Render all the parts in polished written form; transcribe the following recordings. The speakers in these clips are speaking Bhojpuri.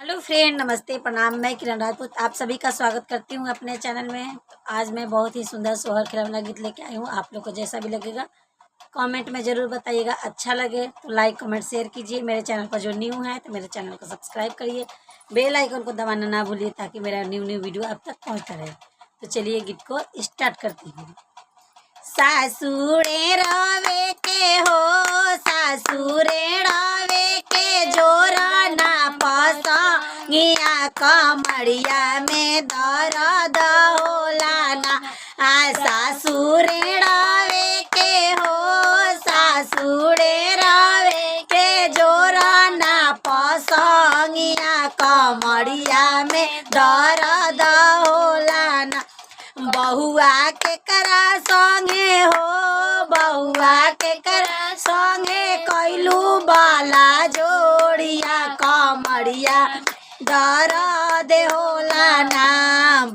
हेलो फ्रेंड, नमस्ते, प्रणाम। मैं किरण राजपूत आप सभी का स्वागत करती हूँ अपने चैनल में। तो आज मैं बहुत ही सुंदर सोहर खिलौना गीत लेके आई हूँ। आप लोग को जैसा भी लगेगा कमेंट में ज़रूर बताइएगा। अच्छा लगे तो लाइक कमेंट शेयर कीजिए। मेरे चैनल पर जो न्यू है तो मेरे चैनल को सब्सक्राइब करिए, बेल आइकन को दबाना ना भूलिए ताकि मेरा न्यू वीडियो आप तक पहुँचता रहे। तो चलिए गीत को स्टार्ट करती हूँ। सासुरे रवे के हो, सासुरे रवे के जोरा ना पसंगिया कमरिया में दर्द होला ना। सासुरे रवे के हो, सासुरे रवे के जोरा ना पसंगिया कमरिया में दर्द होला ना। बहुआ के करा संगे हो, बहुआ के करा संगे कैलू बाला जोड़िया कमरिया दर्द होला ना।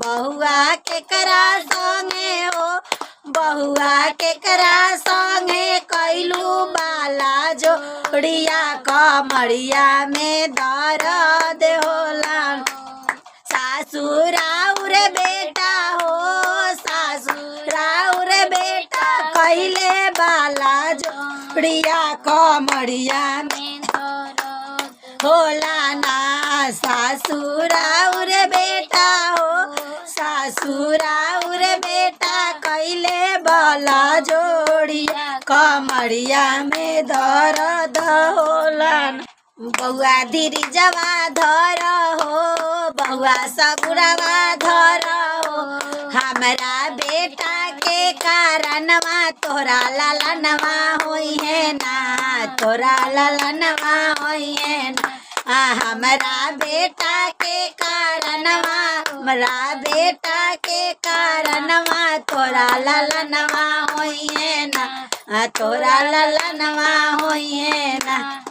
बहुआ के करा संगे हो, बहुआ के करा संगे कैलू बाला जोड़िया कमरिया में दर्द होला। सासुराउर बेटा हो, सासुराउर बेटा कैले बाला जोड़िया कमरिया में होला ना। सासुराउर बेटा हो, सासुराउर बेटा कैले बाला जोड़िया कमरिया में दर्द होला ना। बउआ धीरी जवा धर हो, बउआ सगुरवा धर हो। हमारा बेटा के कारणवा तोरा ललनवा होई है ना, तोरा ललनवा होई है ना। हमारा बेटा के कारणवा, हमारा बेटा के कारणवा तोरा ललनवा होई है ना, तोरा ललनवा होई है ना।